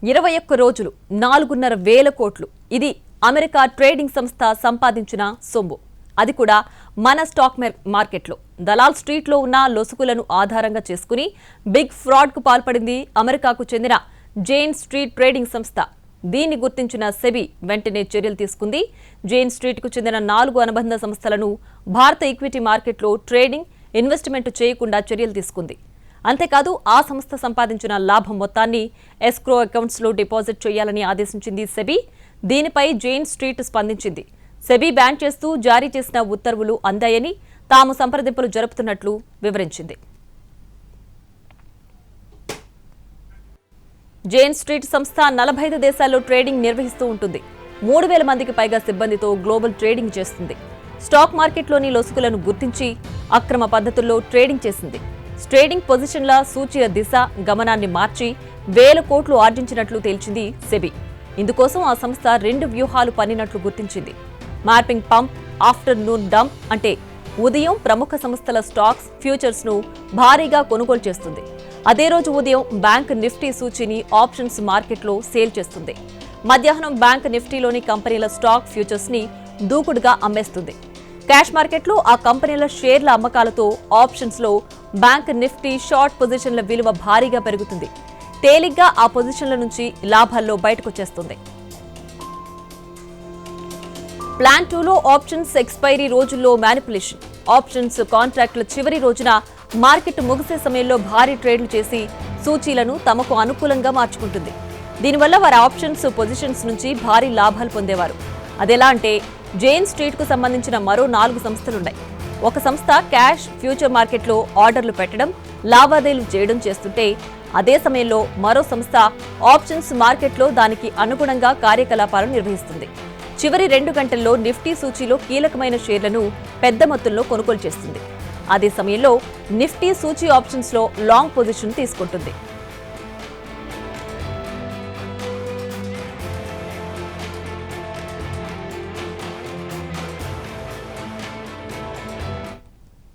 21 రోజులు 4,500 కోట్లు. ఇది అమెరికా ట్రేడింగ్ సంస్థ సంపాదించిన సొమ్ము. అది కూడా మన స్టాక్ మార్కెట్లో దలాల్ స్ట్రీట్లో ఉన్న లొసుగులను ఆధారంగా చేసుకుని బిగ్ ఫ్రాడ్ కు పాల్పడింది అమెరికాకు చెందిన జైన్ స్ట్రీట్ ట్రేడింగ్ సంస్థ. దీన్ని గుర్తించిన సెబీ వెంటనే చర్యలు తీసుకుంది. జైన్ స్ట్రీట్ కు చెందిన 4 అనుబంధ సంస్థలను భారత ఈక్విటీ మార్కెట్లో ట్రేడింగ్, ఇన్వెస్ట్మెంట్ చేయకుండా చర్యలు తీసుకుంది. అంతేకాదు ఆ సంస్థ సంపాదించిన లాభం మొత్తాన్ని ఎస్క్రో అకౌంట్స్ లో డిపాజిట్ చేయాలని ఆదేశించింది సెబీ. దీనిపై జైన్ స్ట్రీట్ స్పందించింది. సెబీ బ్యాన్ చేస్తూ జారీ చేసిన ఉత్తర్వులు అందాయని, తాము సంప్రదింపులు జరుపుతున్నట్లు వివరించింది. జైన్ స్ట్రీట్ సంస్థ 45 దేశాల్లో ట్రేడింగ్ నిర్వహిస్తూ ఉంటుంది. 3,000 మందికి పైగా సిబ్బందితో గ్లోబల్ ట్రేడింగ్ చేస్తుంది. స్టాక్ మార్కెట్లోని లొసుగులను గుర్తించి అక్రమ పద్ధతుల్లో ట్రేడింగ్ చేసింది. ట్రేడింగ్ పొజిషన్ల సూచీల దిశ, గమనాన్ని మార్చి 1,000 కోట్లు ఆర్జించినట్లు తేల్చింది సెబీ. ఇందుకోసం ఆ సంస్థ 2 వ్యూహాలు పన్నినట్లు గుర్తించింది. మార్పింగ్ పంప్, ఆఫ్టర్నూన్ డంప్ అంటే ఉదయం ప్రముఖ సంస్థల స్టాక్స్, ఫ్యూచర్స్ ను భారీగా కొనుగోలు చేస్తుంది. అదే రోజు ఉదయం బ్యాంక్ నిఫ్టీ సూచీని ఆప్షన్స్ మార్కెట్లో సేల్ చేస్తుంది. మధ్యాహ్నం బ్యాంక్ నిఫ్టీలోని కంపెనీల స్టాక్, ఫ్యూచర్స్ ని దూకుడుగా అమ్మేస్తుంది. క్యాష్ మార్కెట్లో ఆ కంపెనీల షేర్ల అమ్మకాలతో ఆప్షన్స్ లో బ్యాంక్ నిఫ్టీ షార్ట్ పొజిషన్ల విలువ భారీగా పెరుగుతుంది. తేలిగ్గా ఆ పొజిషన్ల నుంచి లాభాల్లో బయటకొచ్చేస్తుంది. ప్లాన్ 2లో ఆప్షన్స్ ఎక్స్పైరీ రోజుల్లో మ్యానిపులేషన్. ఆప్షన్స్ కాంట్రాక్టుల చివరి రోజున మార్కెట్ ముగిసే సమయంలో భారీ ట్రేడ్లు చేసి సూచీలను తమకు అనుకూలంగా మార్చుకుంటుంది. దీనివల్ల వారి ఆప్షన్స్ పొజిషన్స్ నుంచి భారీ లాభాలు పొందేవారు. అదెలా అంటే, జైన్ స్ట్రీట్ కు సంబంధించిన మరో 4 సంస్థలున్నాయి. ఒక సంస్థ క్యాష్, ఫ్యూచర్ మార్కెట్లో ఆర్డర్లు పెట్టడం, లావాదేవీలు చేయడం చేస్తుంటే, అదే సమయంలో మరో సంస్థ ఆప్షన్స్ మార్కెట్లో దానికి అనుగుణంగా కార్యకలాపాలను నిర్వహిస్తుంది. చివరి 2 గంటల్లో నిఫ్టీ సూచీలో కీలకమైన షేర్లను పెద్ద మొత్తంలో కొనుగోలు చేస్తుంది. అదే సమయంలో నిఫ్టీ సూచీ ఆప్షన్స్ లో లాంగ్ పొజిషన్ తీసుకుంటుంది.